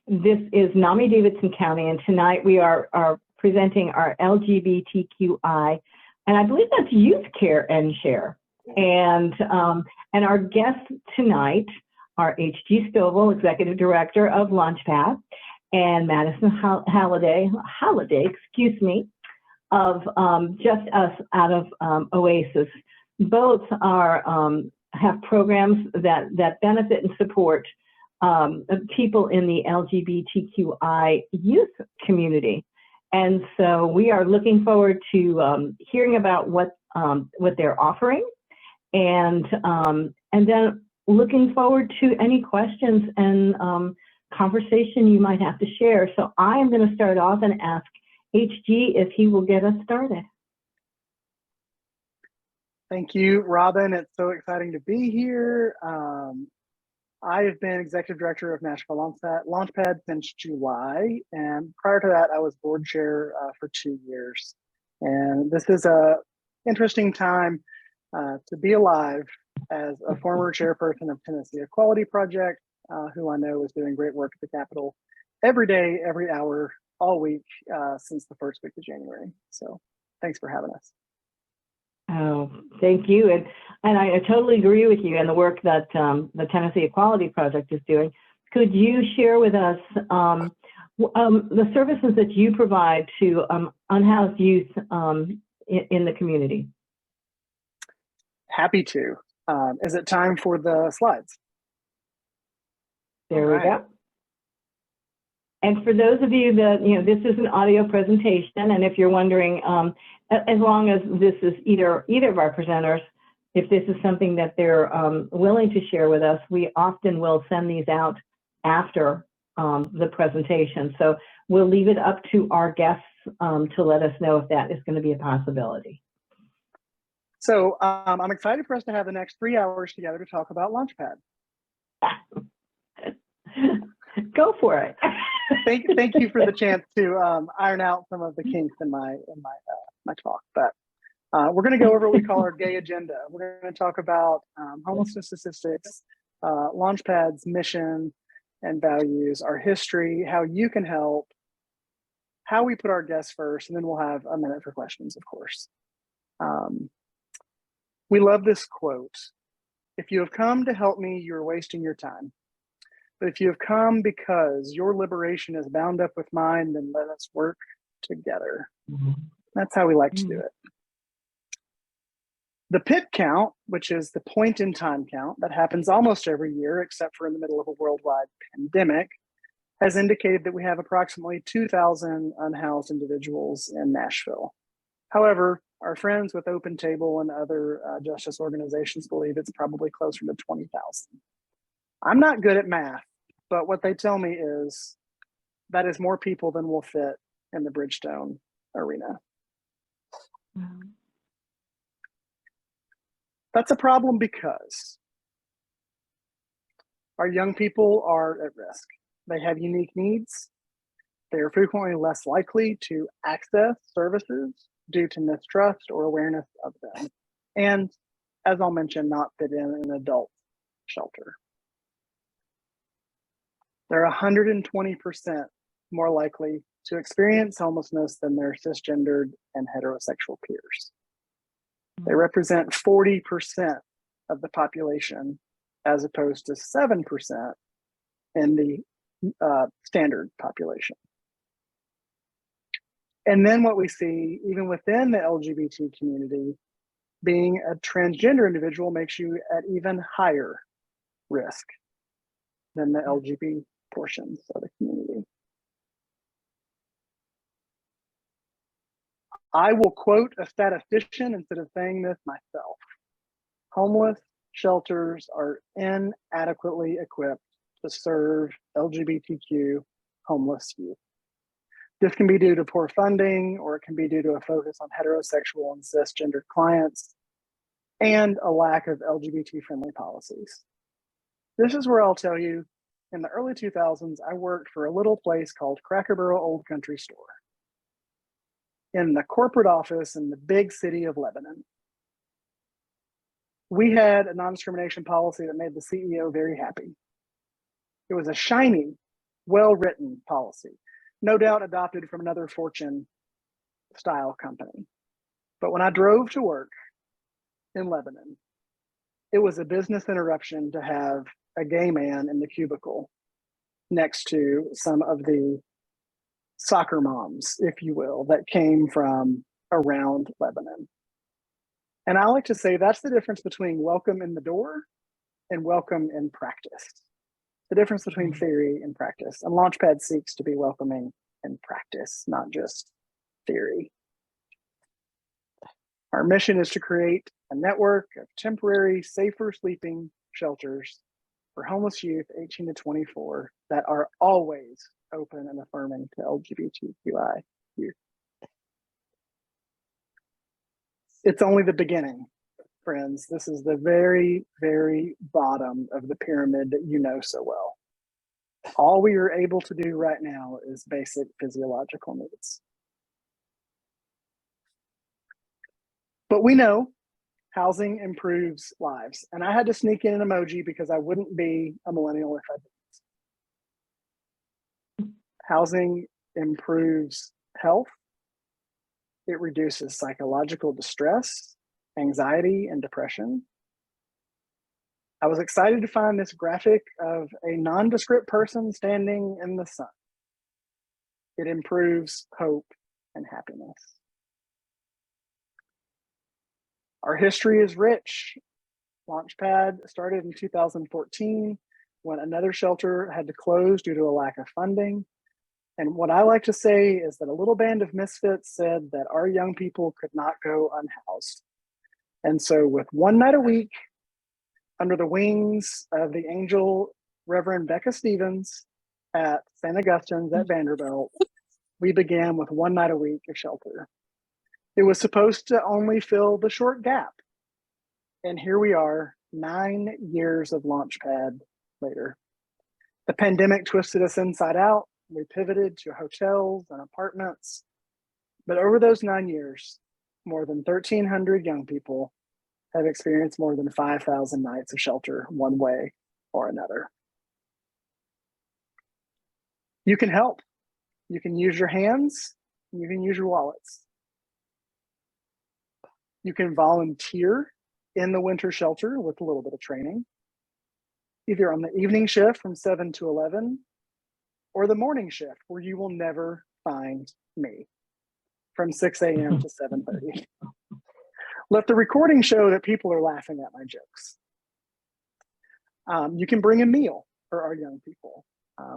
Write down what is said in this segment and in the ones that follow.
This is NAMI Davidson County, and tonight we are presenting our LGBTQI, and I believe that's Youth Care and Share. And our guests tonight are H.G. Stovall, Executive Director of Launch Pad, and Madison Halliday, excuse me, of Just Us out of Oasis. Both are have programs that benefit and support people in the LGBTQI youth community. And so we are looking forward to hearing about what they're offering, and then looking forward to any questions and conversation you might have to share. So I am going to start off and ask HG if he will get us started. Thank you, Robin. It's so exciting to be here. I have been Executive Director of Nashville Launch Pad since July, and prior to that, I was board chair for 2 years. And this is an interesting time to be alive as a former chairperson of Tennessee Equality Project, who I know is doing great work at the Capitol every day, every hour, all week since the first week of January. So thanks for having us. Oh, thank you. And I totally agree with you and the work that the Tennessee Equality Project is doing. Could you share with us the services that you provide to unhoused youth in the community? Happy to. Is it time for the slides? There we go. And for those of you that, this is an audio presentation, and if you're wondering, as long as this is either of our presenters, if this is something that they're willing to share with us, we often will send these out after the presentation. So we'll leave it up to our guests to let us know if that is going to be a possibility. So I'm excited for us to have the next 3 hours together to talk about Launchpad. Go for it. Thank you for the chance to iron out some of the kinks in my talk. But we're going to go over what we call our gay agenda. We're going to talk about homelessness statistics, Launchpad's mission and values, our history, how you can help, how we put our guests first, and then we'll have a minute for questions, of course. We love this quote. If you have come to help me, you're wasting your time. But if you have come because your liberation is bound up with mine, then let us work together. Mm-hmm. That's how we like to do it. The PIT count, which is the point in time count that happens almost every year, except for in the middle of a worldwide pandemic, has indicated that we have approximately 2,000 unhoused individuals in Nashville. However, our friends with Open Table and other justice organizations believe it's probably closer to 20,000. I'm not good at math, but what they tell me is that is more people than will fit in the Bridgestone arena. Mm-hmm. That's a problem because our young people are at risk. They have unique needs. They are frequently less likely to access services due to mistrust or awareness of them. And as I'll mention, not fit in an adult shelter. They're 120% more likely to experience homelessness than their cisgendered and heterosexual peers. They represent 40% of the population as opposed to 7% in the standard population. And then what we see, even within the LGBT community, being a transgender individual makes you at even higher risk than the LGBT portions of the community. I will quote a statistician instead of saying this myself. Homeless shelters are inadequately equipped to serve LGBTQ homeless youth. This can be due to poor funding, or it can be due to a focus on heterosexual and cisgendered clients, and a lack of LGBT-friendly policies. This is where I'll tell you, in the early 2000s, I worked for a little place called Cracker Barrel Old Country Store in the corporate office in the big city of Lebanon. We had a non-discrimination policy that made the CEO very happy. It was a shiny well-written policy, no doubt adopted from another Fortune-style company. But when I drove to work in Lebanon, it was a business interruption to have a gay man in the cubicle next to some of the soccer moms, if you will, that came from around Lebanon. And I like to say that's the difference between welcome in the door and welcome in practice. The difference between theory and practice. And Launchpad seeks to be welcoming in practice, not just theory. Our mission is to create a network of temporary, safer sleeping shelters for homeless youth 18 to 24 that are always open and affirming to LGBTQI youth. It's only the beginning, friends. This is the very, very bottom of the pyramid that you know so well. All we are able to do right now is basic physiological needs. But we know housing improves lives. And I had to sneak in an emoji because I wouldn't be a millennial if I didn't. Housing improves health. It reduces psychological distress, anxiety, and depression. I was excited to find this graphic of a nondescript person standing in the sun. It improves hope and happiness. Our history is rich. Launchpad started in 2014 when another shelter had to close due to a lack of funding. And what I like to say is that a little band of misfits said that our young people could not go unhoused. And so with one night a week, under the wings of the angel Reverend Becca Stevens at St. Augustine's at Vanderbilt, we began with one night a week of shelter. It was supposed to only fill the short gap. And here we are, 9 years of Launchpad later. The pandemic twisted us inside out. We pivoted to hotels and apartments. But over those 9 years, more than 1,300 young people have experienced more than 5,000 nights of shelter one way or another. You can help. You can use your hands. You can use your wallets. You can volunteer in the winter shelter with a little bit of training, either on the evening shift from 7 to 11, or the morning shift where you will never find me from 6 a.m. to 7:30. Let the recording show that people are laughing at my jokes. You can bring a meal for our young people.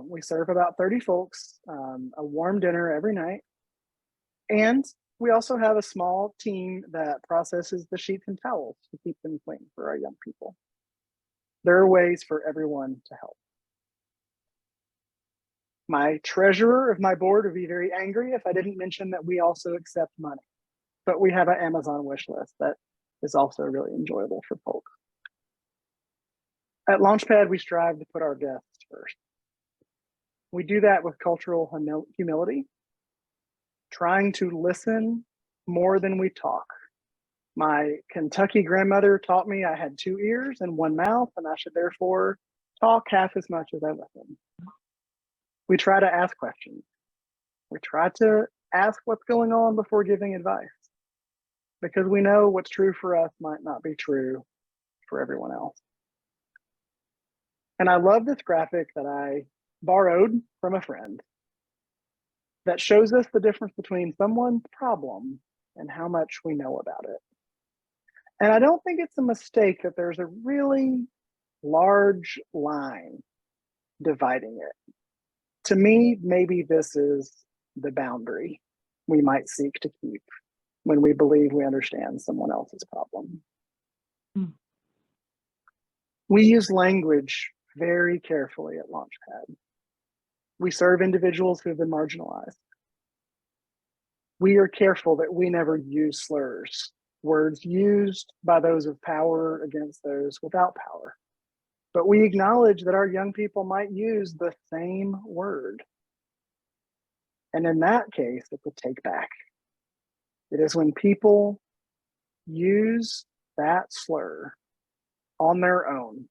We serve about 30 folks, a warm dinner every night. And we also have a small team that processes the sheets and towels to keep them clean for our young people. There are ways for everyone to help. My treasurer of my board would be very angry if I didn't mention that we also accept money. But we have an Amazon wish list that is also really enjoyable for folks. At Launchpad, we strive to put our guests first. We do that with cultural humility, trying to listen more than we talk. My Kentucky grandmother taught me I had 2 ears and 1 mouth, and I should therefore talk half as much as I listen. We try to ask questions. We try to ask what's going on before giving advice, because we know what's true for us might not be true for everyone else. And I love this graphic that I borrowed from a friend that shows us the difference between someone's problem and how much we know about it. And I don't think it's a mistake that there's a really large line dividing it. To me, maybe this is the boundary we might seek to keep when we believe we understand someone else's problem. We use language very carefully at Launchpad. We serve individuals who have been marginalized. We are careful that we never use slurs, words used by those of power against those without power. But we acknowledge that our young people might use the same word. And in that case, it's a take back. It is when people use that slur on their own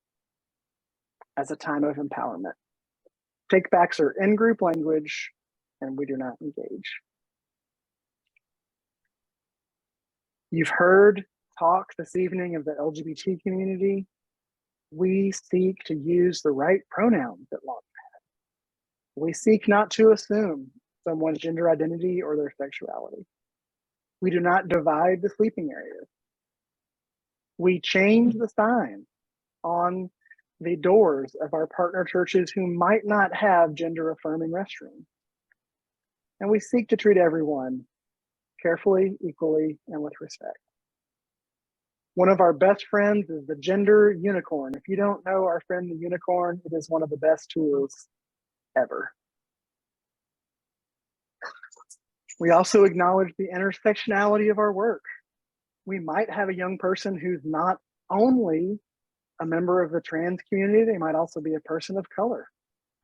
as a time of empowerment. Take-backs are in-group language, and we do not engage. You've heard talk this evening of the LGBT community. We seek to use the right pronouns at Launch Pad. We seek not to assume someone's gender identity or their sexuality. We do not divide the sleeping areas. We change the sign on the doors of our partner churches who might not have gender affirming restrooms. And we seek to treat everyone carefully, equally, and with respect. One of our best friends is the gender unicorn. If you don't know our friend the unicorn, it is one of the best tools ever. We also acknowledge the intersectionality of our work. We might have a young person who's not only a member of the trans community, they might also be a person of color.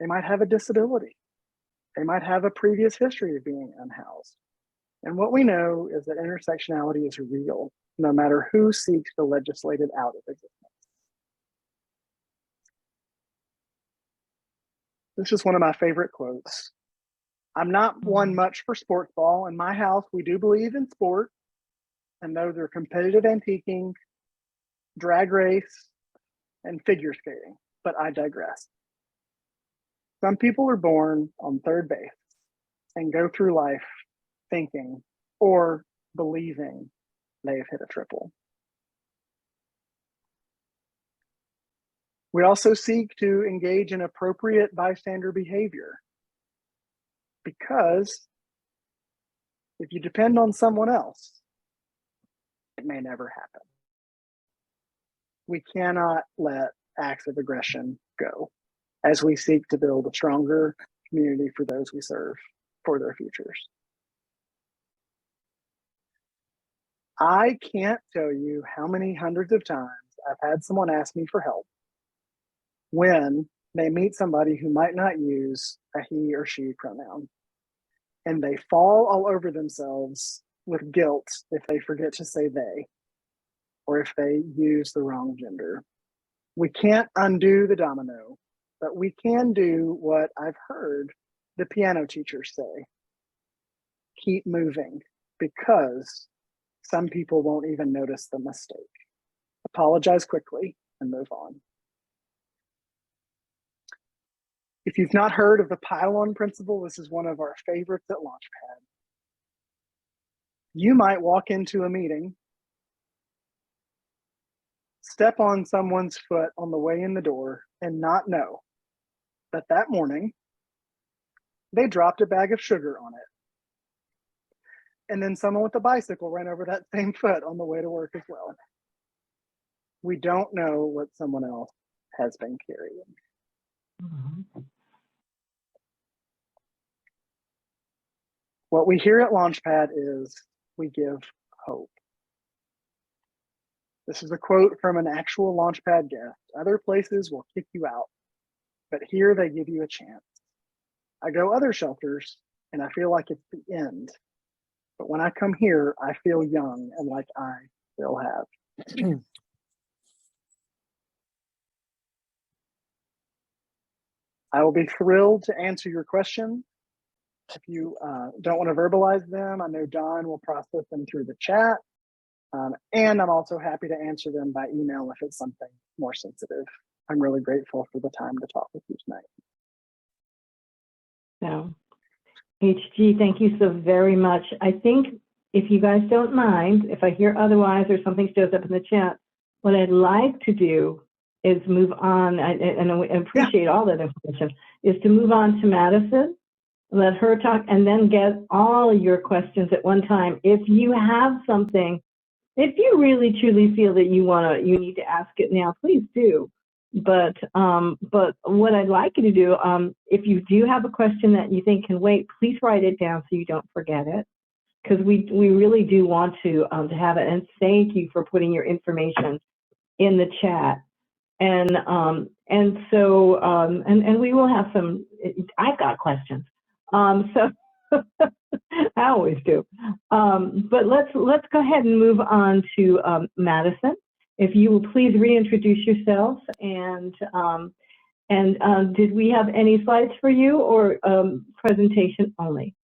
They might have a disability. They might have a previous history of being unhoused. And what we know is that intersectionality is real, no matter who seeks to legislate it out of existence. This is one of my favorite quotes. I'm not one much for sports ball. In my house, we do believe in sport, and those are competitive antiquing, drag race, and figure skating, but I digress. Some people are born on third base and go through life thinking or believing they've hit a triple. We also seek to engage in appropriate bystander behavior, because if you depend on someone else, it may never happen. We cannot let acts of aggression go as we seek to build a stronger community for those we serve for their futures. I can't tell you how many hundreds of times I've had someone ask me for help when they meet somebody who might not use a he or she pronoun, and they fall all over themselves with guilt if they forget to say they, or if they use the wrong gender. We can't undo the domino, but we can do what I've heard the piano teachers say: keep moving, because some people won't even notice the mistake. Apologize quickly and move on. If you've not heard of the pylon principle, this is one of our favorites at Launch Pad. You might walk into a meeting, step on someone's foot on the way in the door, and not know that that morning they dropped a bag of sugar on it. And then someone with a bicycle ran over that same foot on the way to work as well. We don't know what someone else has been carrying. Mm-hmm. What we hear at Launch Pad is we give hope. This is a quote from an actual Launch Pad guest. Other places will kick you out, but here they give you a chance. I go other shelters and I feel like it's the end. But when I come here, I feel young and like I still have. I will be thrilled to answer your questions. If you don't want to verbalize them, I know Don will process them through the chat. And I'm also happy to answer them by email if it's something more sensitive. I'm really grateful for the time to talk with you tonight. So, HG, thank you so very much. I think if you guys don't mind, if I hear otherwise or something shows up in the chat, what I'd like to do is move on, and I appreciate all that information, is to move on to Madison, let her talk, and then get all your questions at one time. If you have something, if you really truly feel that you need to ask it now, please do. But what I'd like you to do, if you do have a question that you think can wait, please write it down so you don't forget it, because we really do want to have it. And thank you for putting your information in the chat. And so we will have some. I've got questions. So I always do. But let's go ahead and move on to Madison. If you will please reintroduce yourself and And did we have any slides for you, or presentation only?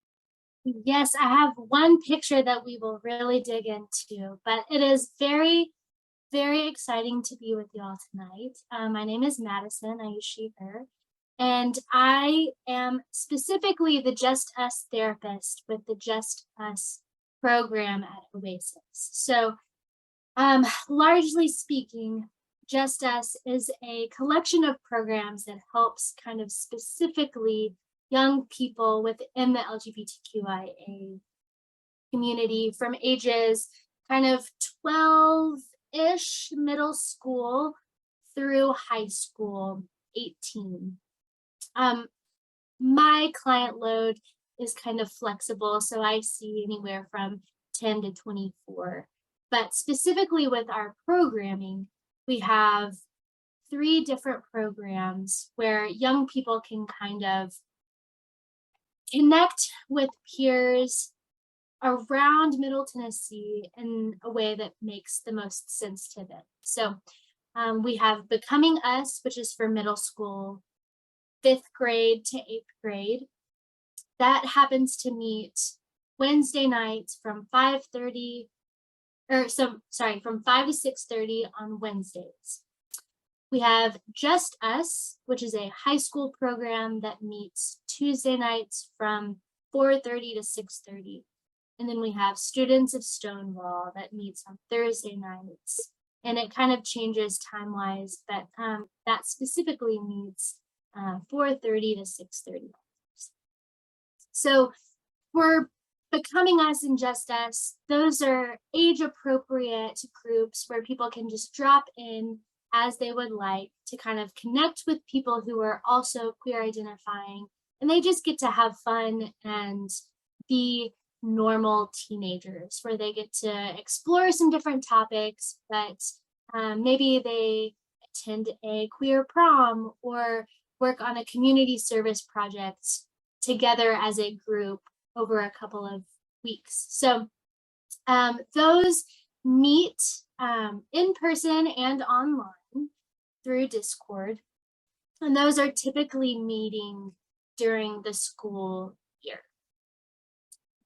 Yes, I have one picture that we will really dig into, but it is very, very exciting to be with you all tonight. My name is Madison, I use she, her, and I am specifically the Just Us therapist with the Just Us program at Oasis. So largely speaking, Just Us is a collection of programs that helps kind of specifically young people within the LGBTQIA community from ages kind of 12-ish, middle school, through high school, 18. My client load is kind of flexible, so I see anywhere from 10 to 24. But specifically with our programming, we have 3 different programs where young people can kind of connect with peers around Middle Tennessee in a way that makes the most sense to them. So we have Becoming Us, which is for middle school, 5th grade to 8th grade. That happens to meet Wednesday nights from 5:30, from 5 to 6:30 on Wednesdays. We have Just Us, which is a high school program that meets Tuesday nights from 4:30 to 6:30. And then we have Students of Stonewall that meets on Thursday nights. And it kind of changes time-wise, but that specifically meets 4:30 to 6:30. So for Becoming Us and Just Us, those are age-appropriate groups where people can just drop in as they would like to kind of connect with people who are also queer identifying, and they just get to have fun and be normal teenagers where they get to explore some different topics, but maybe they attend a queer prom or work on a community service project together as a group over a couple of weeks. So those meet in person and online through Discord, and those are typically meeting during the school year.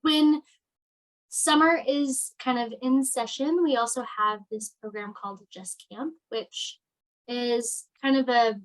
When summer is kind of in session, we also have this program called Just Camp, which is kind of a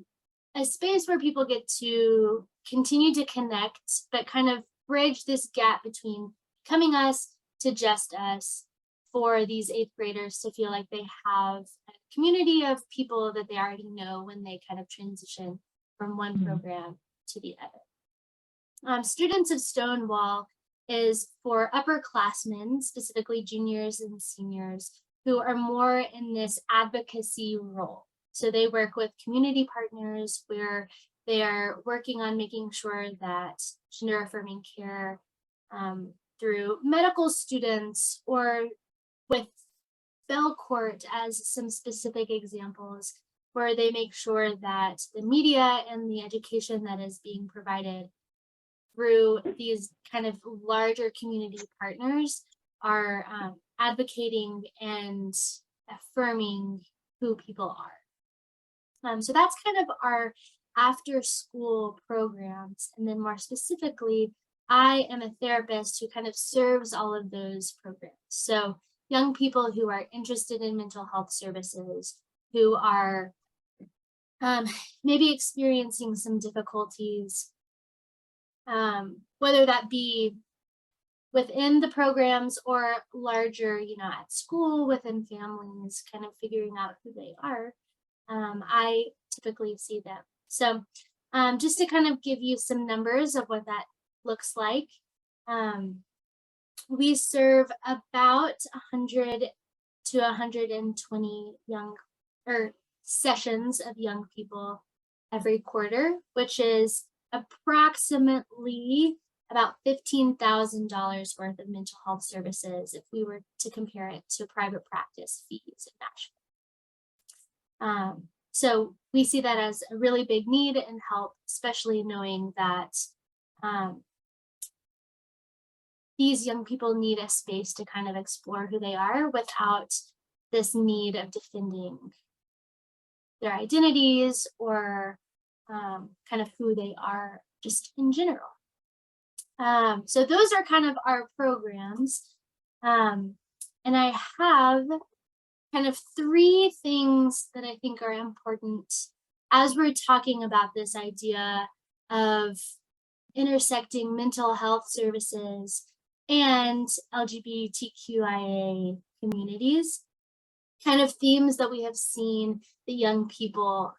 space where people get to continue to connect, but kind of bridge this gap between Becoming Us to Just Us for these 8th graders to feel like they have a community of people that they already know when they kind of transition from one program to the other. Students of Stonewall is for upperclassmen, specifically juniors and seniors, who are more in this advocacy role. So they work with community partners where they are working on making sure that gender affirming care through medical students, or with Belcourt as some specific examples, where they make sure that the media and the education that is being provided through these kind of larger community partners are advocating and affirming who people are. So that's kind of our after school programs. And then more specifically, I am a therapist who kind of serves all of those programs. So young people who are interested in mental health services, who are maybe experiencing some difficulties, whether that be within the programs or larger, at school, within families, kind of figuring out who they are. I typically see them. So just to kind of give you some numbers of what that looks like, we serve about 100 to 120 sessions of young people every quarter, which is approximately about $15,000 worth of mental health services if we were to compare it to private practice fees in Nashville. So we see that as a really big need and help, especially knowing that these young people need a space to kind of explore who they are without this need of defending their identities or kind of who they are just in general. So those are kind of our programs. And I have kind of 3 things that I think are important as we're talking about this idea of intersecting mental health services and LGBTQIA communities, kind of themes that we have seen the young people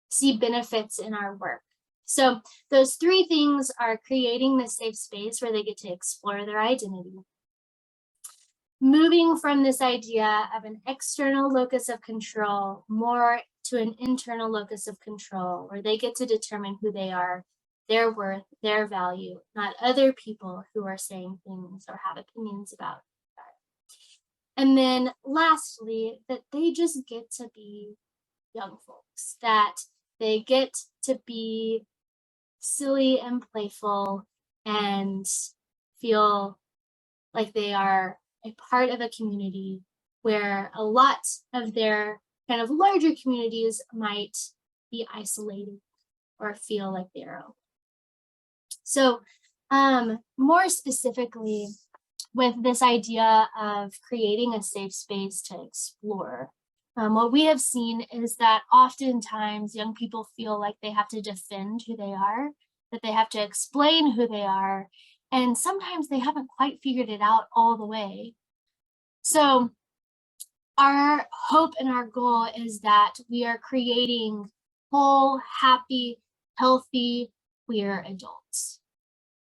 see benefits in our work. So those 3 things are creating this safe space where they get to explore their identity, moving from this idea of an external locus of control more to an internal locus of control, where they get to determine who they are, their worth, their value, not other people who are saying things or have opinions about that. And then lastly, that they just get to be young folks, that they get to be silly and playful and feel like they are a part of a community where a lot of their kind of larger communities might be isolated or feel like they're alone. So more specifically, with this idea of creating a safe space to explore, what we have seen is that oftentimes young people feel like they have to defend who they are, that they have to explain who they are, and sometimes they haven't quite figured it out all the way. So our hope and our goal is that we are creating whole, happy, healthy, queer adults,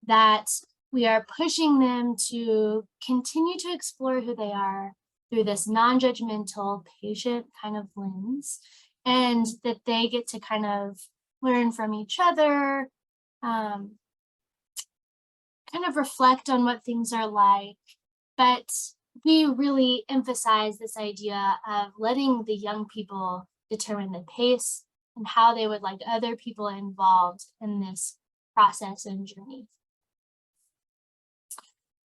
that we are pushing them to continue to explore who they are through this non-judgmental, patient kind of lens, and that they get to kind of learn from each other, kind of reflect on what things are like. But we really emphasize this idea of letting the young people determine the pace and how they would like other people involved in this process and journey.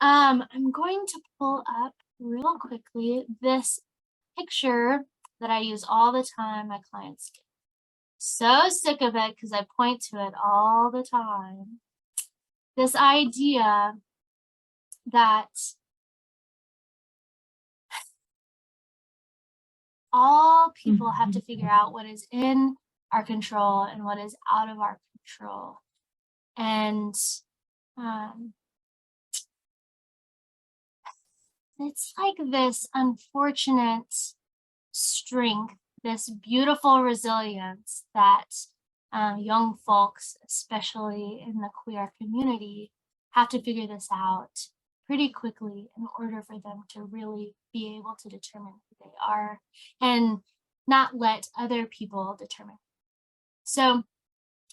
I'm going to pull up real quickly this picture that I use all the time. My clients get so sick of it because I point to it all the time. This idea that all people have to figure out what is in our control and what is out of our control. And it's like this unfortunate strength, this beautiful resilience that young folks, especially in the queer community, have to figure this out pretty quickly in order for them to really be able to determine who they are and not let other people determine. So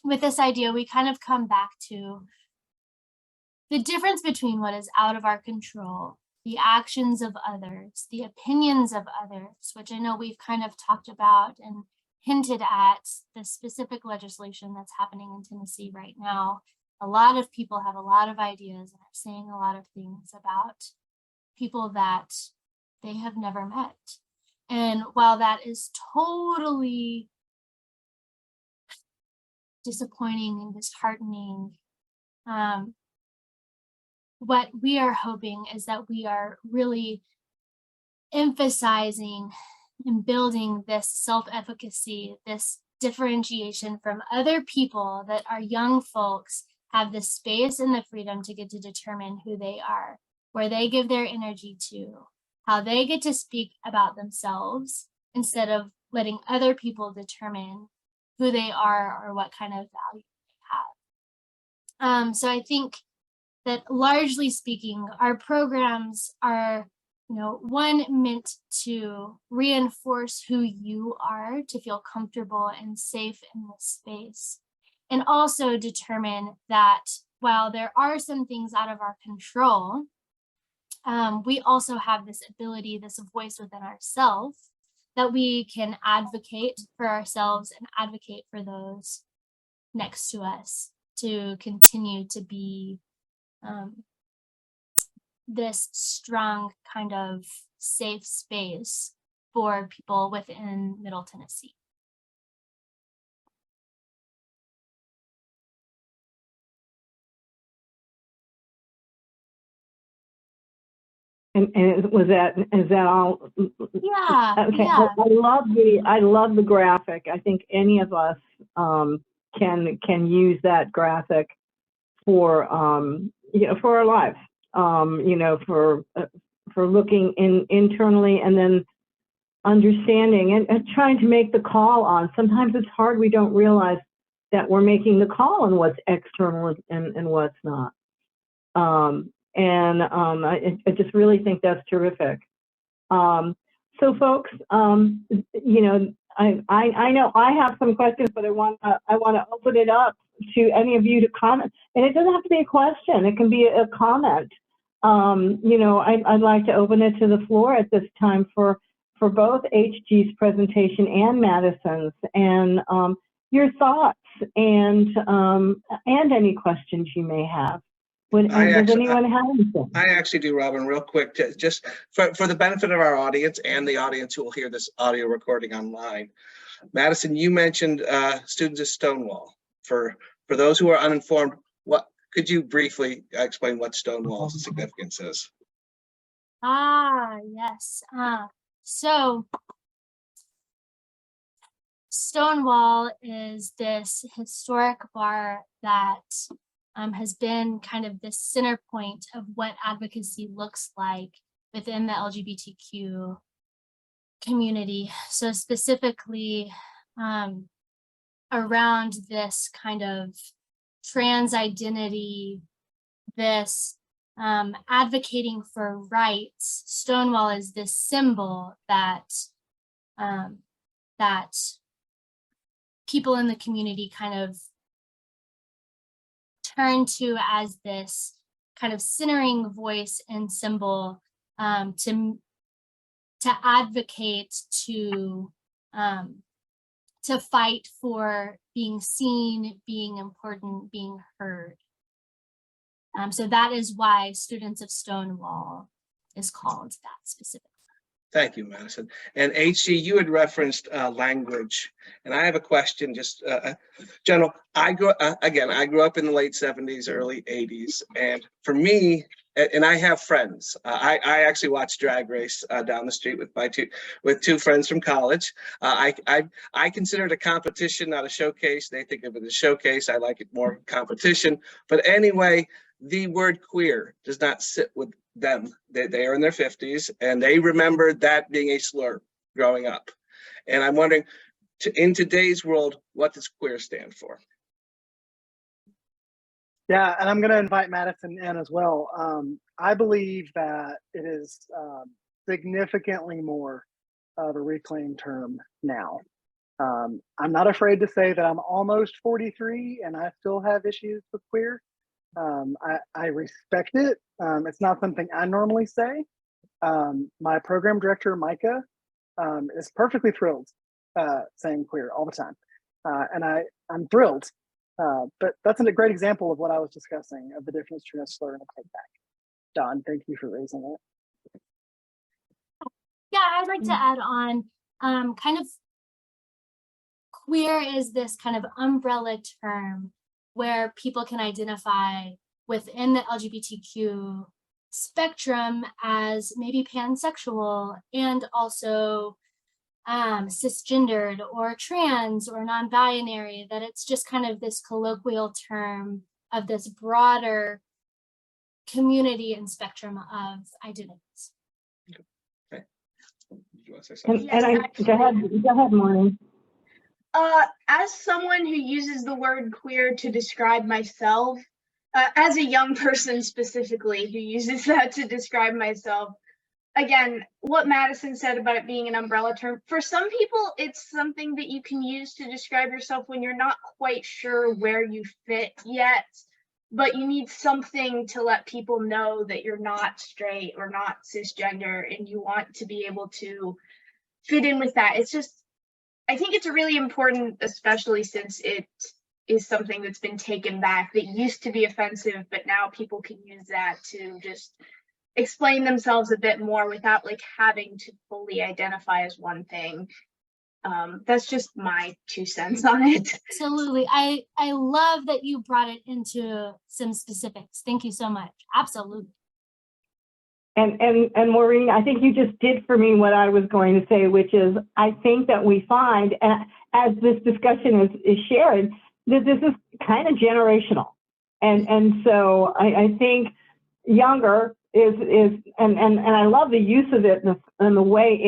with this idea, we kind of come back to the difference between what is out of our control, the actions of others, the opinions of others, which I know we've kind of talked about and hinted at the specific legislation that's happening in Tennessee right now. A lot of people have a lot of ideas and are saying a lot of things about people that they have never met. And while that is totally disappointing and disheartening, what we are hoping is that we are really emphasizing and building this self-efficacy, this differentiation from other people, that our young folks have the space and the freedom to get to determine who they are, where they give their energy to, how they get to speak about themselves instead of letting other people determine who they are or what kind of value they have. So I think that largely speaking, our programs are, one meant to reinforce who you are, to feel comfortable and safe in this space, and also determine that while there are some things out of our control, we also have this ability, this voice within ourselves that we can advocate for ourselves and advocate for those next to us to continue to be this strong kind of safe space for people within Middle Tennessee. is that all? Yeah, Okay. yeah. I love the graphic. I think any of us can use that graphic for for our lives. For looking internally and then understanding and trying to make the call on. Sometimes it's hard. We don't realize that we're making the call on what's external and what's not. I just really think that's terrific. So folks, I know I have some questions, but I want to open it up to any of you to comment. And it doesn't have to be a question. It can be a comment. I'd like to open it to the floor at this time for both HG's presentation and Madison's, and your thoughts and any questions you may have. Does anyone have anything? I actually do, Robin, real quick, just for the benefit of our audience and the audience who will hear this audio recording online. Madison, you mentioned students at Stonewall. For those who are uninformed, could you briefly explain what Stonewall's significance is? Yes. So Stonewall is this historic bar that has been kind of the center point of what advocacy looks like within the LGBTQ community. So specifically around this kind of trans identity, this advocating for rights. Stonewall is this symbol that that people in the community kind of turn to as this kind of centering voice and symbol to advocate, to fight for being seen, being important, being heard. So that is why Students of Stonewall is called that specifically. Thank you, Madison. And HG, you had referenced language, and I have a question. Just general. I grew up in the late '70s, early '80s, and for me, and I have friends. I actually watched Drag Race down the street with two friends from college. I consider it a competition, not a showcase. They think of it as a showcase. I like it more competition. But anyway, the word queer does not sit with them. They are in their 50s, and they remember that being a slur growing up. And I'm wondering, in today's world, what does queer stand for? Yeah, and I'm going to invite Madison in as well. I believe that it is significantly more of a reclaimed term now. I'm not afraid to say that I'm almost 43 and I still have issues with queer. I respect it. It's not something I normally say. My program director, Micah, is perfectly thrilled saying queer all the time. And I'm thrilled. But that's a great example of what I was discussing, of the difference between a slur and a take back. Don, thank you for raising it. Yeah, I'd like to add on kind of queer is this kind of umbrella term where people can identify within the LGBTQ spectrum as maybe pansexual and also cisgendered or trans or non-binary, that it's just kind of this colloquial term of this broader community and spectrum of identities. Okay. Do you want to say something? Go ahead, Maureen. As someone who uses the word queer to describe myself, as a young person specifically who uses that to describe myself, again, what Madison said about it being an umbrella term, for some people, it's something that you can use to describe yourself when you're not quite sure where you fit yet, but you need something to let people know that you're not straight or not cisgender and you want to be able to fit in with that. It's just, I think it's really important, especially since it is something that's been taken back that used to be offensive, but now people can use that to just explain themselves a bit more without like having to fully identify as one thing. That's just my 2 cents on it. Absolutely. I love that you brought it into some specifics. Thank you so much. Absolutely. And Maureen, I think you just did for me what I was going to say, which is I think that we find, as this discussion is shared, that this is kind of generational. And so I think younger is and I love the use of it and the way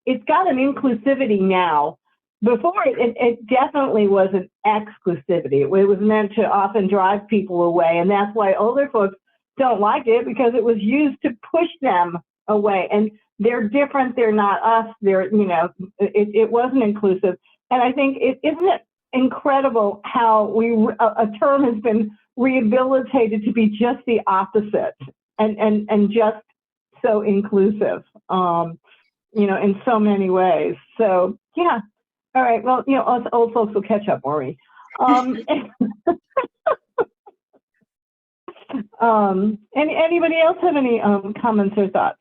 it's got an inclusivity now. Before it definitely was an exclusivity. It was meant to often drive people away, and that's why older folks don't like it, because it was used to push them away. And they're different. They're not us. It wasn't inclusive. And I think isn't it incredible how a term has been rehabilitated to be just the opposite and just so inclusive, in so many ways. So yeah. All right. Well, us old folks will catch up, Maureen. Anybody else have any comments or thoughts?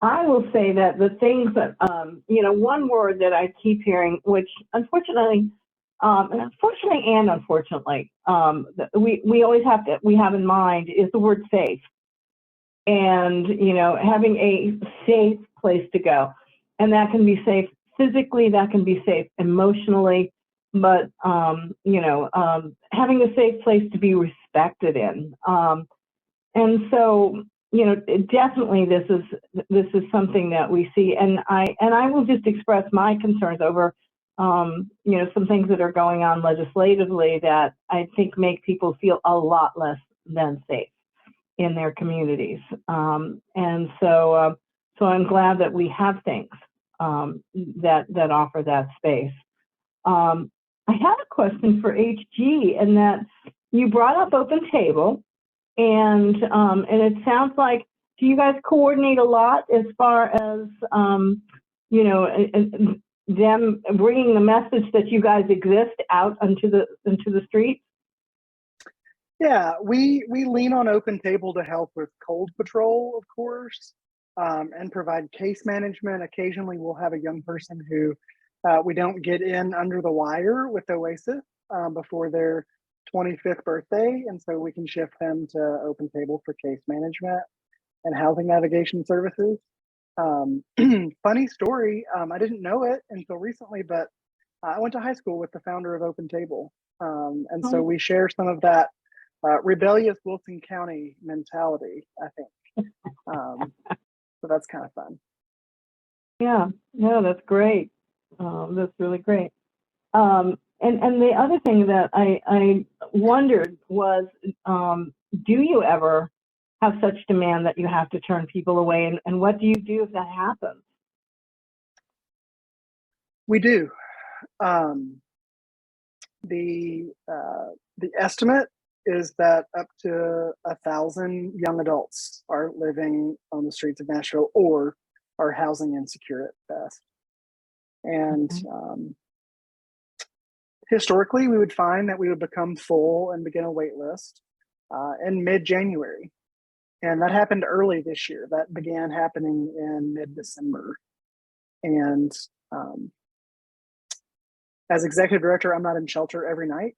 I will say that the things that, one word that I keep hearing, which unfortunately, we always have in mind is the word safe. And, having a safe place to go. And that can be safe physically, that can be safe emotionally, but, having a safe place to be respected in. And so, definitely this is something that we see. And I will just express my concerns over, some things that are going on legislatively that I think make people feel a lot less than safe in their communities. And so I'm glad that we have things that offer that space. I have a question for HG, and that you brought up Open Table, and it sounds like, do you guys coordinate a lot as far as, them bringing the message that you guys exist out into the streets? Yeah, we lean on Open Table to help with cold patrol, of course, and provide case management. Occasionally, we'll have a young person who we don't get in under the wire with Oasis before their 25th birthday, and so we can shift them to Open Table for case management and housing navigation services. Funny story, I didn't know it until recently, but I went to high school with the founder of Open Table, and so we share some of that rebellious Wilson County mentality, I think. So that's kind of fun. Yeah, no, that's great. That's really great. And the other thing that I wondered was, do you ever have such demand that you have to turn people away, and what do you do if that happens? We do. The estimate is that up to 1,000 young adults are living on the streets of Nashville or are housing insecure at best. And historically, we would find that we would become full and begin a wait list in mid-January. And that happened early this year. That began happening in mid-December. And as executive director, I'm not in shelter every night.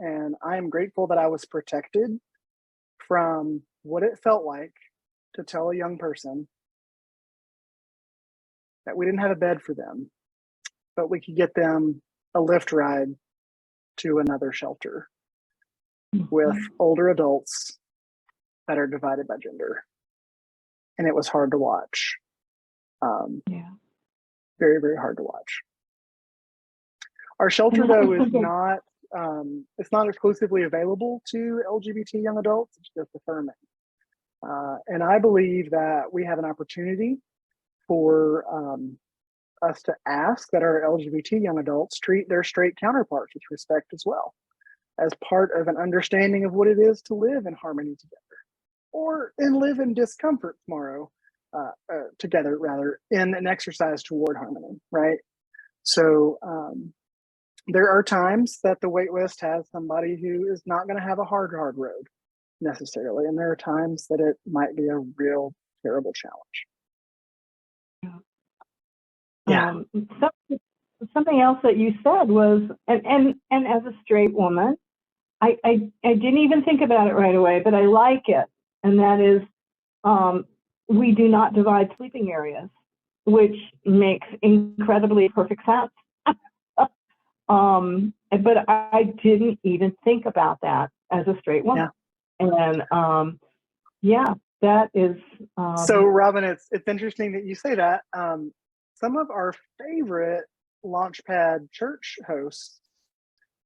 And I am grateful that I was protected from what it felt like to tell a young person that we didn't have a bed for them, but we could get them a Lyft ride to another shelter with older adults that are divided by gender. And it was hard to watch. Very, very hard to watch. Our shelter, though, is not, it's not exclusively available to LGBT young adults, it's just affirming. And I believe that we have an opportunity for us to ask that our LGBT young adults treat their straight counterparts with respect as well, as part of an understanding of what it is to live in harmony together, or live in discomfort together, rather, in an exercise toward harmony, right? So there are times that the wait list has somebody who is not going to have a hard road necessarily, and there are times that it might be a real terrible challenge. Yeah. Something else that you said was, and as a straight woman, I didn't even think about it right away, but I like it. And that is, we do not divide sleeping areas, which makes incredibly perfect sense. But I didn't even think about that as a straight woman. Yeah. And yeah, that is. So Robin, it's interesting that you say that. Some of our favorite Launchpad church hosts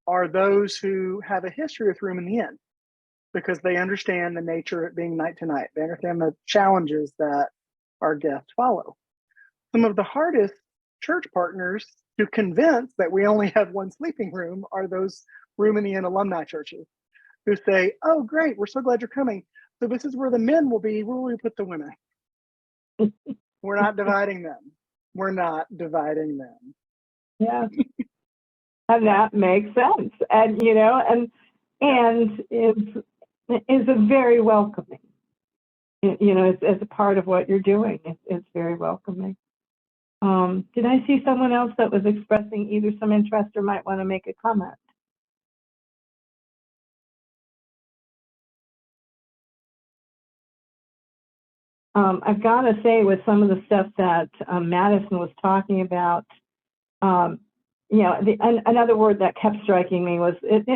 are those who have a history with Room in the Inn, because they understand the nature of it being night to night. They understand the challenges that our guests follow. Some of the hardest church partners to convince that we only have one sleeping room are those Room in the Inn alumni churches who say, oh, great, we're so glad you're coming. So this is where the men will be. Where will we put the women? We're not dividing them. We're not dividing them. Yeah. And that makes sense. And, you know, and is a very welcoming, you know, as a part of what you're doing. It's very welcoming. Did I see someone else that was expressing either some interest or might want to make a comment? I've got to say, with some of the stuff that Madison was talking about, you know, another word that kept striking me was,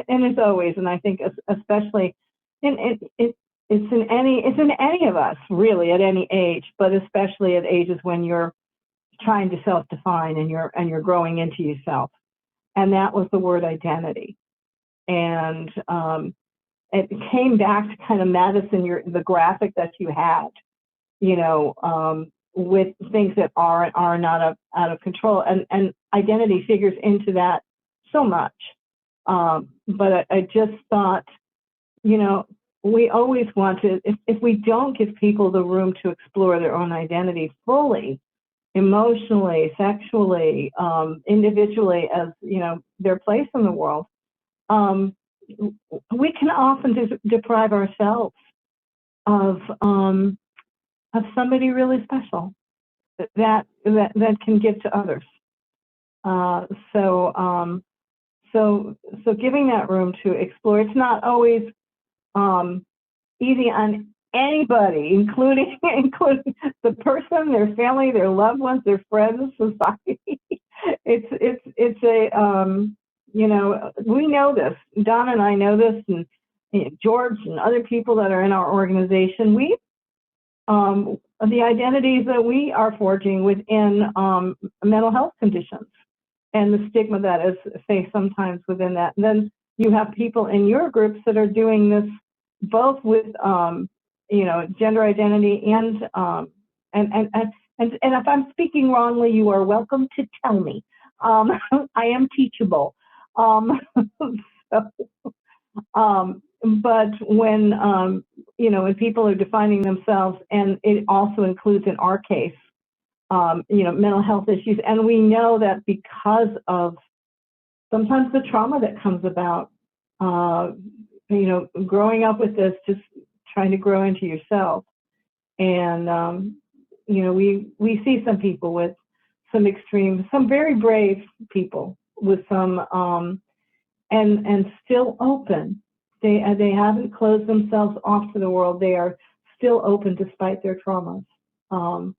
and as always, and I think especially it's in any of us really at any age, but especially at ages when you're trying to self-define and you're growing into yourself, and that was the word identity. And it came back to kind of Madison, the graphic that you had, you know, with things that are not out of control, and identity figures into that so much. But I just thought, you know, we always want to, if we don't give people the room to explore their own identity fully, emotionally, sexually, individually, as, you know, their place in the world, we can often deprive ourselves of somebody really special that can give to others. So giving that room to explore. It's not always easy on anybody, including the person, their family, their loved ones, their friends, society. It's a you know, we know this. Donna and I know this, and you know, George and other people that are in our organization. We the identities that we are forging within mental health conditions and the stigma that is faced sometimes within that. And then you have people in your groups that are doing this both with you know, gender identity and if I'm speaking wrongly, you are welcome to tell me. I am teachable. But when you know, when people are defining themselves, and it also includes, in our case, you know, mental health issues, and we know that because of sometimes the trauma that comes about, you know, growing up with this, just trying to grow into yourself, and you know, we see some people with some extreme, some very brave people with some, and still open. They haven't closed themselves off to the world. They are still open despite their traumas, and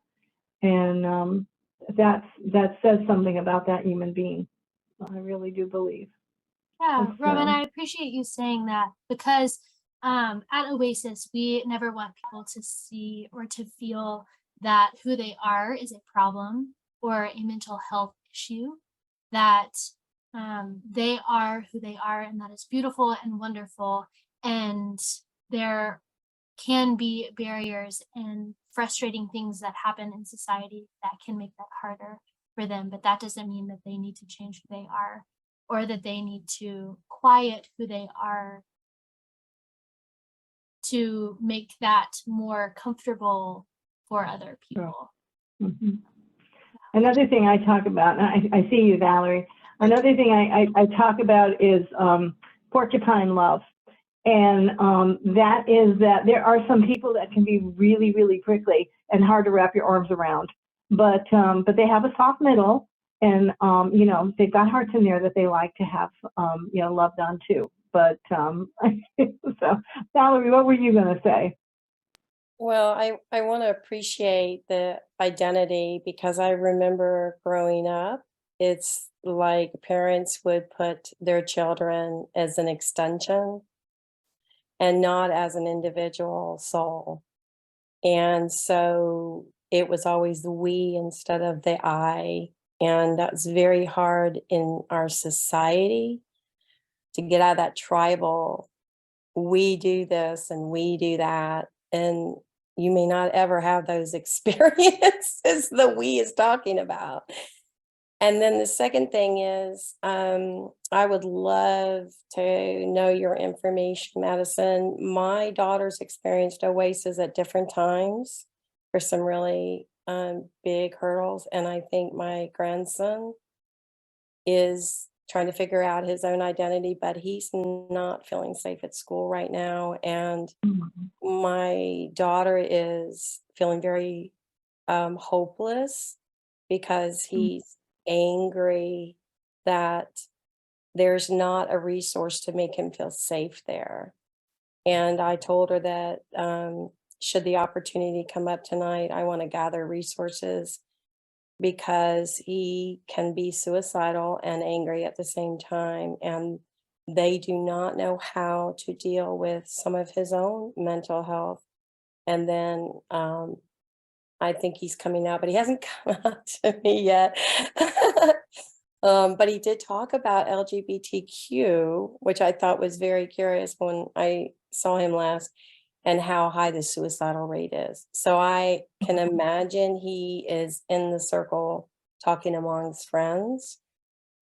that says something about that human being. I really do believe. Yeah, So, Robin, I appreciate you saying that, because at Oasis, we never want people to see or to feel that who they are is a problem or a mental health issue, that they are who they are, and that is beautiful and wonderful. And there can be barriers and frustrating things that happen in society that can make that harder for them, but that doesn't mean that they need to change who they are, or that they need to quiet who they are to make that more comfortable for other people. mm-hmm. Another thing I talk about, and I see you, Valerie. Another thing I talk about is porcupine love. And that is that there are some people that can be really, really prickly and hard to wrap your arms around. But they have a soft middle, and you know, they've got hearts in there that they like to have you know, loved on too. but so Valerie, what were you going to say? Well, I want to appreciate the identity because I remember growing up, it's like parents would put their children as an extension and not as an individual soul. And so it was always the we instead of the I. And that's very hard in our society to get out of that tribal, we do this and we do that. And you may not ever have those experiences that we is talking about. And then the second thing is, I would love to know your information, Madison. My daughter's experienced Oasis at different times for some really big hurdles. And I think my grandson is trying to figure out his own identity, but he's not feeling safe at school right now. And my daughter is feeling very hopeless because he's angry that there's not a resource to make him feel safe there. And I told her that should the opportunity come up tonight, I want to gather resources because he can be suicidal and angry at the same time. And they do not know how to deal with some of his own mental health. And then I think he's coming out, but he hasn't come out to me yet. But he did talk about LGBTQ, which I thought was very curious when I saw him last, and how high the suicidal rate is. So I can imagine he is in the circle talking amongst friends,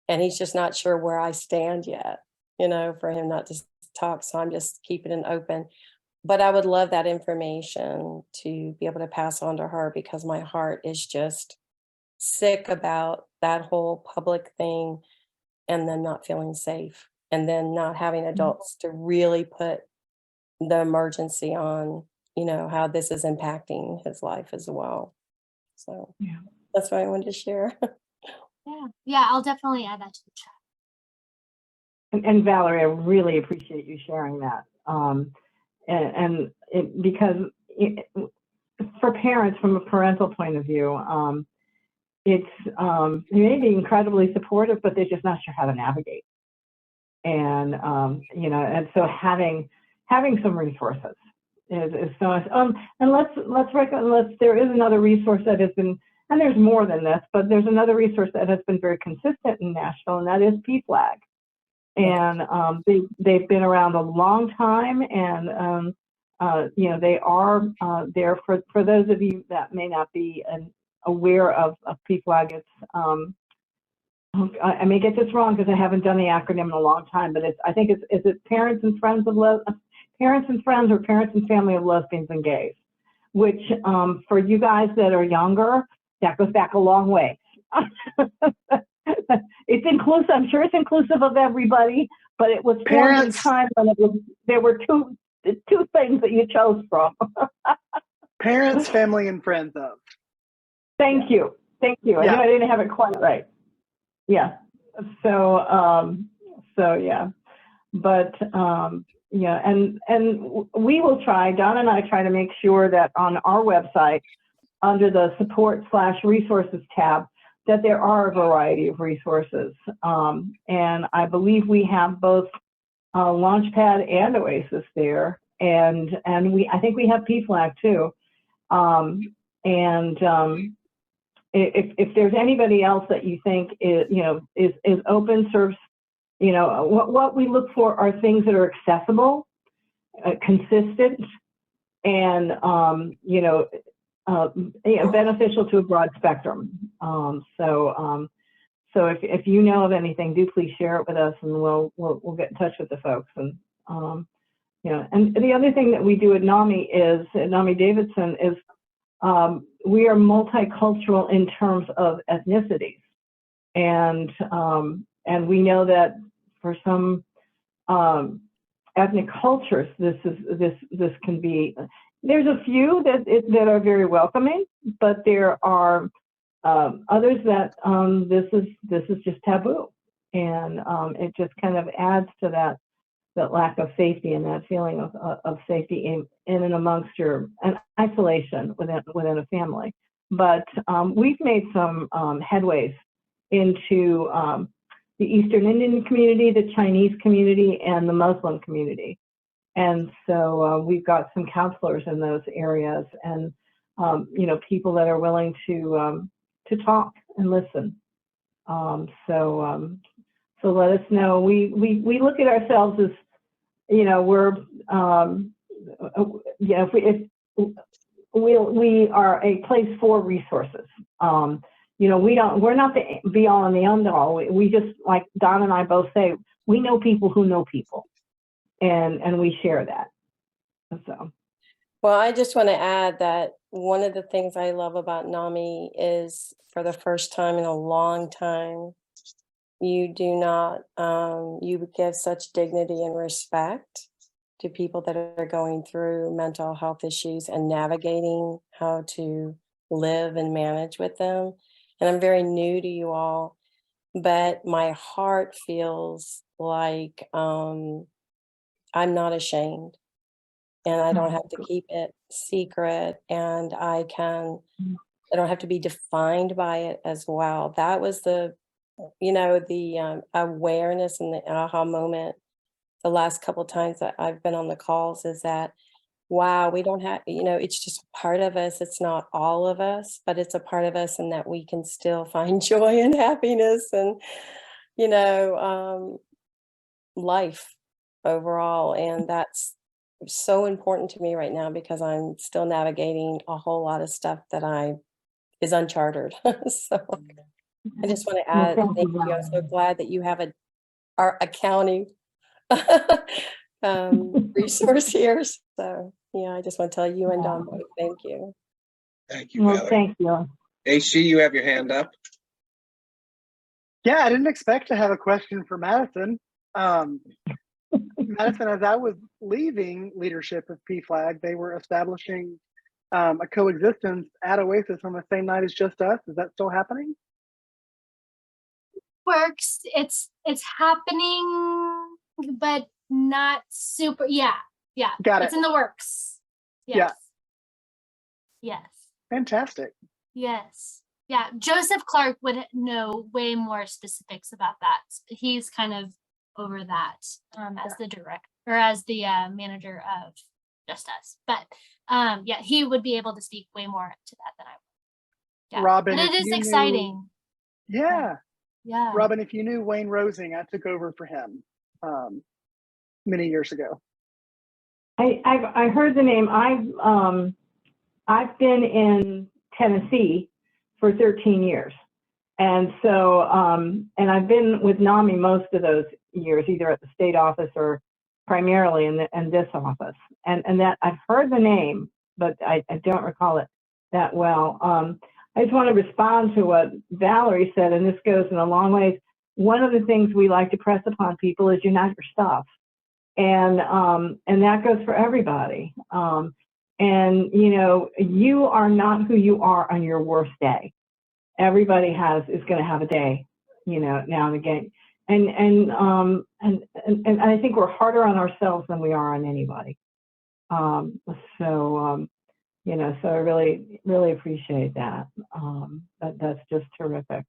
and he's just not sure where I stand yet, for him not to talk. So I'm just keeping it open. But I would love that information to be able to pass on to her because my heart is just sick about that whole public thing and then not feeling safe and then not having adults to really put the emergency on, how this is impacting his life as well. So that's what I wanted to share. Yeah, I'll definitely add that to the chat. And Valerie, I really appreciate you sharing that. Because for parents, from a parental point of view, it's they may be incredibly supportive, but they're just not sure how to navigate. And and so having some resources is so much. And let's recognize there is another resource that has been, and there's more than this, but there's another resource that has been very consistent in Nashville, and that is PFLAG. And they've been around a long time, and they are there for those of you that may not be aware of PFLAG. It's I may get this wrong because I haven't done the acronym in a long time, but I think it's Parents and Friends of Parents and Friends or Parents and Family of Lesbians and Gays, which for you guys that are younger, that goes back a long way. It's inclusive. I'm sure it's inclusive of everybody, but it was formed in time when there were two things that you chose from. Parents, family, and friends of. Thank you. I knew I didn't have it quite right. Yeah. So yeah, but and we will try. Don and I try to make sure that on our website, under the support/resources tab, that there are a variety of resources. And I believe we have both Launch Pad and Oasis there, and I think we have PFLAG too. If there's anybody else that you think is open, serves, what we look for are things that are accessible, consistent, and beneficial to a broad spectrum. So if you know of anything, do please share it with us, and we'll get in touch with the folks. And and the other thing that we do at NAMI Davidson is we are multicultural in terms of ethnicities, and we know that for some ethnic cultures, this can be. There's a few that are very welcoming, but there are others that this is just taboo, and it just kind of adds to that lack of safety and that feeling of safety in and amongst your and isolation within a family. But we've made some headways into the Eastern Indian community, the Chinese community, and the Muslim community. And so we've got some counselors in those areas, and you know, people that are willing to talk and listen. So let us know. We look at ourselves as, you know, we're yeah, if we are a place for resources. You know, we're not the be all and the end all. We just, like Don and I both say, we know people who know people, and we share that. So. Well, I just want to add that one of the things I love about NAMI is, for the first time in a long time, you do not, you give such dignity and respect to people that are going through mental health issues and navigating how to live and manage with them. And I'm very new to you all, but my heart feels like I'm not ashamed, and I don't have to keep it secret, and I don't have to be defined by it as well. That was the, you know, the awareness and the aha moment the last couple of times that I've been on the calls, is that, wow, we don't have, you know, it's just part of us. It's not all of us, but it's a part of us, and that we can still find joy and happiness and, you know, life overall. And that's so important to me right now, because I'm still navigating a whole lot of stuff that is uncharted. So I just want to add, thank you. I'm so glad that you have a county resource here. So yeah, I just want to tell you and Don, thank you. Thank you, Well, Valerie. thank you. HG, you have your hand up. Yeah, I didn't expect to have a question for Madison. Madison, as I was leaving leadership of PFLAG, they were establishing a coexistence at Oasis on the same night as Just Us. Is that still happening? Works. It's happening, but not super. Yeah. Got it. It's in the works. Yes. Yes. Fantastic. Yes. Yeah. Joseph Clark would know way more specifics about that. He's kind of over that as the director, or as the manager of Just Us. But yeah, he would be able to speak way more to that than I would. Yeah. Robin, but it is exciting. Yeah. Yeah. Robin, if you knew Wayne Rosing, I took over for him many years ago. I heard the name. I've been in Tennessee for 13 years, and so and I've been with NAMI most of those years, either at the state office or primarily in this office. And that I've heard the name, but I don't recall it that well. I just want to respond to what Valerie said, and this goes in a long ways. One of the things we like to press upon people is you're not your stuff. And that goes for everybody. And you know, you are not who you are on your worst day. Everybody is going to have a day, you know, now and again. And I think we're harder on ourselves than we are on anybody. You know, so I really, really appreciate that. That's just terrific.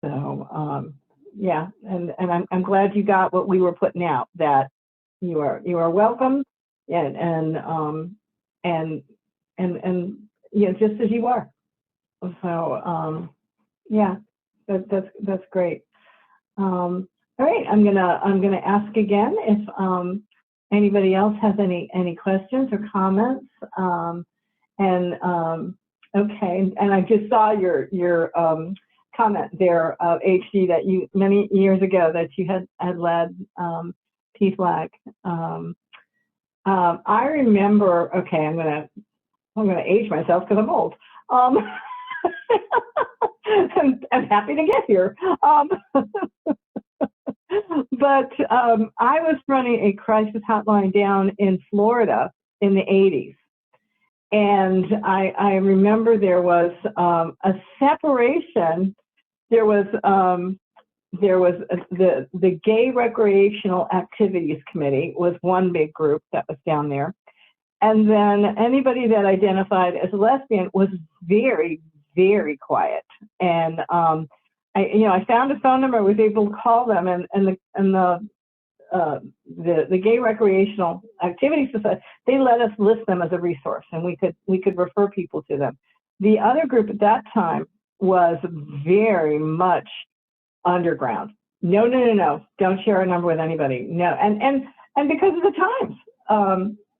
So yeah, and I'm glad you got what we were putting out, that you are welcome, and you know, just as you are. So yeah, that's great. All right, I'm gonna ask again if anybody else has any questions or comments. Okay, and I just saw your comment there, HG, that you many years ago that you had led PFLAG. I remember. Okay, I'm gonna age myself because I'm old. I'm happy to get here. But I was running a crisis hotline down in Florida in the 80s. And I remember there was a separation. There was there was the Gay Recreational Activities Committee was one big group that was down there. And then anybody that identified as a lesbian was very, very quiet. And I found a phone number, I was able to call them, and the Gay Recreational Activities Society, they let us list them as a resource, and we could refer people to them. The other group at that time was very much underground. No, don't share a number with anybody. No, and because of the times,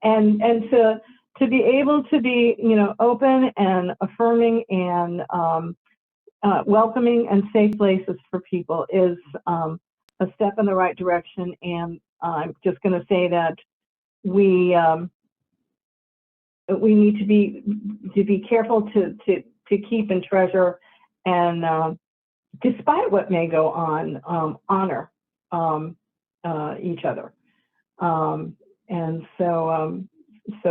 and to be able to be, open and affirming and welcoming and safe places for people is a step in the right direction. And I'm just going to say that we need to be careful to keep and treasure, and despite what may go on, honor each other. And so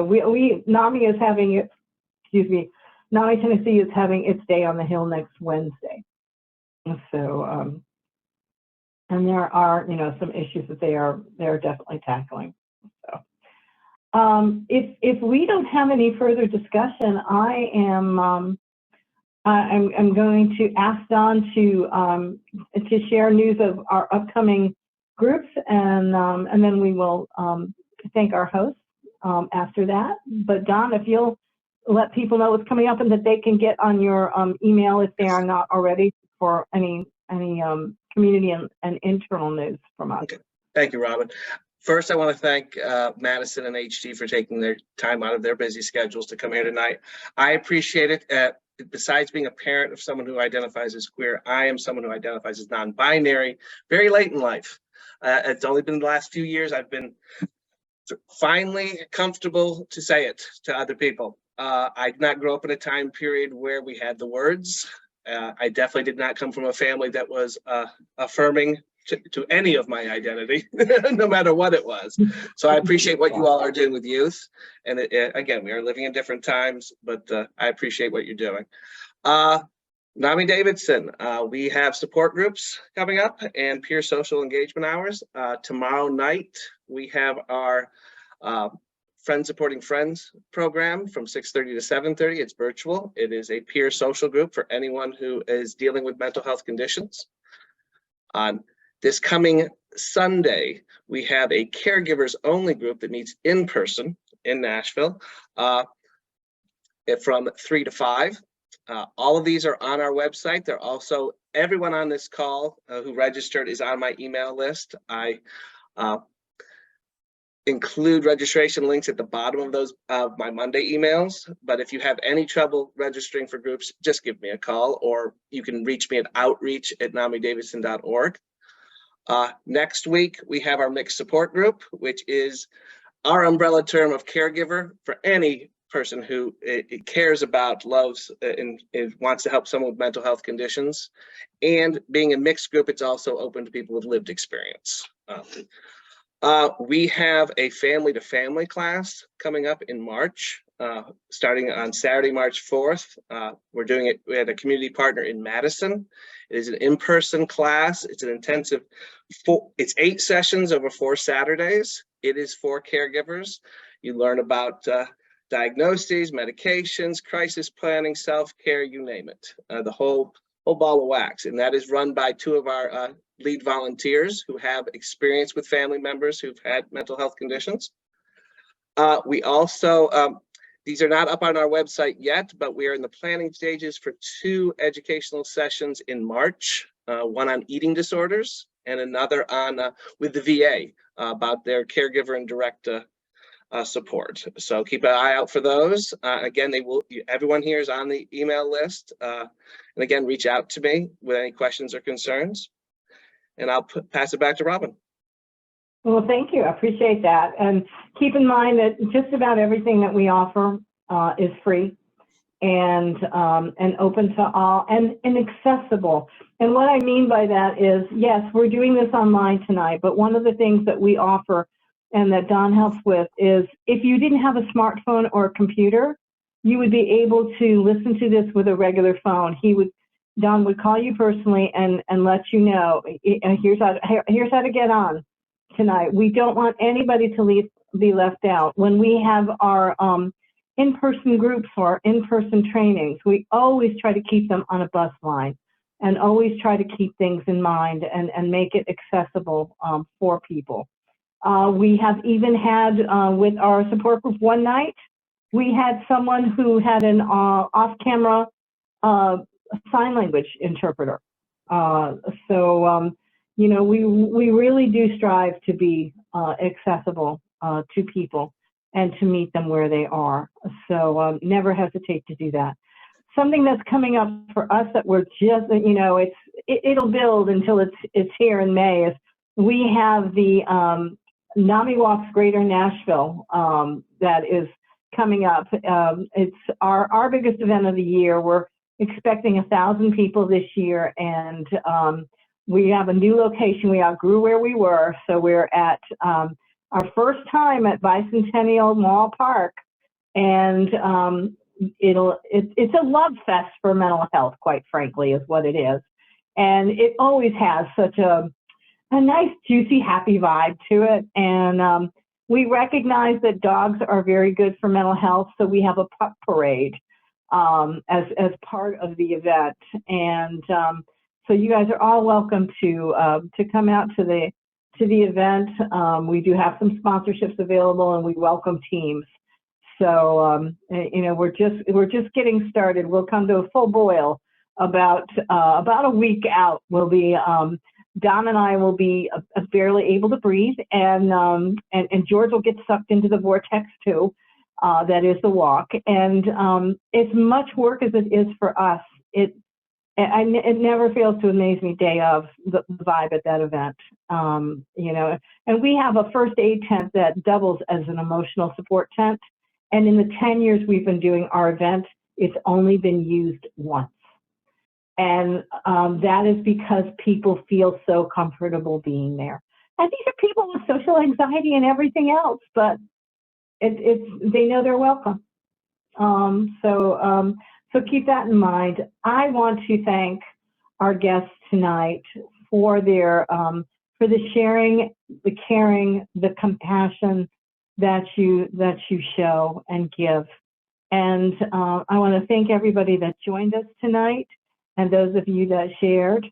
we NAMI is having it. NAMI Tennessee is having its Day on the Hill next Wednesday. So and there are some issues that they're definitely tackling. So if we don't have any further discussion, I'm going to ask Don to share news of our upcoming groups, and then we will thank our hosts after that. But Don, if you'll let people know what's coming up and that they can get on your email if they are not already, for any community and internal news from us. Okay. Thank you, Robin. First, I want to thank Madison and HG for taking their time out of their busy schedules to come here tonight. I appreciate it. Besides being a parent of someone who identifies as queer, I am someone who identifies as non-binary very late in life. It's only been the last few years I've been finally comfortable to say it to other people. I did not grow up in a time period where we had the words. I definitely did not come from a family that was affirming to any of my identity, no matter what it was. So I appreciate what you all are doing with youth. And again, we are living in different times, but I appreciate what you're doing. NAMI Davidson, we have support groups coming up and peer social engagement hours. Tomorrow night, we have our Friends Supporting Friends program from 6:30 to 7:30. It's virtual. It is a peer social group for anyone who is dealing with mental health conditions. On this coming Sunday, we have a caregivers only group that meets in person in Nashville from 3 to 5. All of these are on our website. They're also, everyone on this call who registered is on my email list. I include registration links at the bottom of those my Monday emails. But if you have any trouble registering for groups, just give me a call, or you can reach me at outreach@namidavidson.org. Next week, we have our mixed support group, which is our umbrella term of caregiver for any person who cares about, loves, and wants to help someone with mental health conditions. And being a mixed group, it's also open to people with lived experience. We have a family to family class coming up in March, starting on Saturday, March 4th. We're doing it, we had a community partner in Madison. It is an in-person class. It's an intensive, it's 8 sessions over 4 Saturdays. It is for caregivers. You learn about diagnoses, medications, crisis planning, self-care, you name it, the whole ball of wax. And that is run by 2 of our lead volunteers who have experience with family members who've had mental health conditions. We also, these are not up on our website yet, but we are in the planning stages for 2 educational sessions in March, one on eating disorders and another on with the VA about their caregiver and direct support. So keep an eye out for those. Again, everyone here is on the email list. And again, reach out to me with any questions or concerns. And I'll pass it back to Robin. Well, thank you. I appreciate that. And keep in mind that just about everything that we offer is free and open to all and accessible. And what I mean by that is, yes, we're doing this online tonight, but one of the things that we offer and that Don helps with is if you didn't have a smartphone or a computer, you would be able to listen to this with a regular phone. Don would call you personally and let you know, here's how to get on tonight. We don't want anybody to be left out. When we have our in-person groups or in-person trainings, we always try to keep them on a bus line and always try to keep things in mind and make it accessible for people. We have even had, with our support group one night, we had someone who had an off-camera sign language interpreter. You know, we really do strive to be accessible to people and to meet them where they are. So never hesitate to do that. Something that's coming up for us that we're just, you know, it'll build until it's here in May, is we have the NAMI Walks Greater Nashville that is coming up. It's our biggest event of the year. We're expecting 1,000 people this year, and we have a new location. We outgrew where we were, so we're at our first time at Bicentennial Mall Park, and it's a love fest for mental health, quite frankly, is what it is. And it always has such a nice, juicy, happy vibe to it. And we recognize that dogs are very good for mental health, so we have a pup parade as part of the event. And so you guys are all welcome to come out to the event. We do have some sponsorships available, and we welcome teams. So you know, we're just getting started. We'll come to a full boil about a week out. We'll be Don and I will be barely able to breathe, and George will get sucked into the vortex too. That is the walk, and it's much work as it is for us. It never fails to amaze me day of the vibe at that event. You know, and we have a first aid tent that doubles as an emotional support tent. And in the 10 years we've been doing our event, it's only been used once. And that is because people feel so comfortable being there. And these are people with social anxiety and everything else, but they know they're welcome. So keep that in mind. I want to thank our guests tonight for their for the sharing, the caring, the compassion that you show and give. And I want to thank everybody that joined us tonight, and those of you that shared.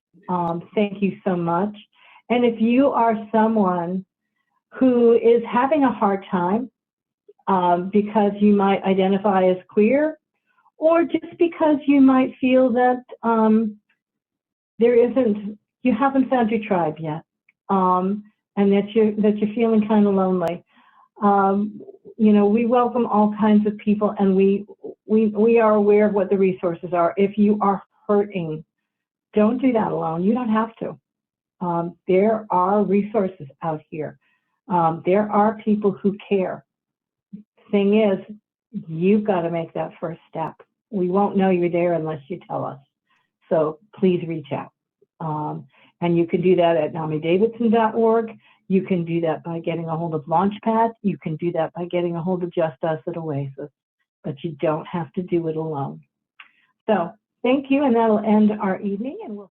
Thank you so much. And if you are someone who is having a hard time because you might identify as queer, or just because you might feel that you haven't found your tribe yet, and that you're feeling kind of lonely. You know, we welcome all kinds of people, and we are aware of what the resources are. If you are hurting, don't do that alone. You don't have to. There are resources out here. There are people who care. Thing is, you've got to make that first step. We won't know you're there unless you tell us. So please reach out. And you can do that at namidavidson.org. You can do that by getting a hold of Launch Pad. You can do that by getting a hold of Just Us at Oasis. But you don't have to do it alone. So thank you, and that'll end our evening, and we'll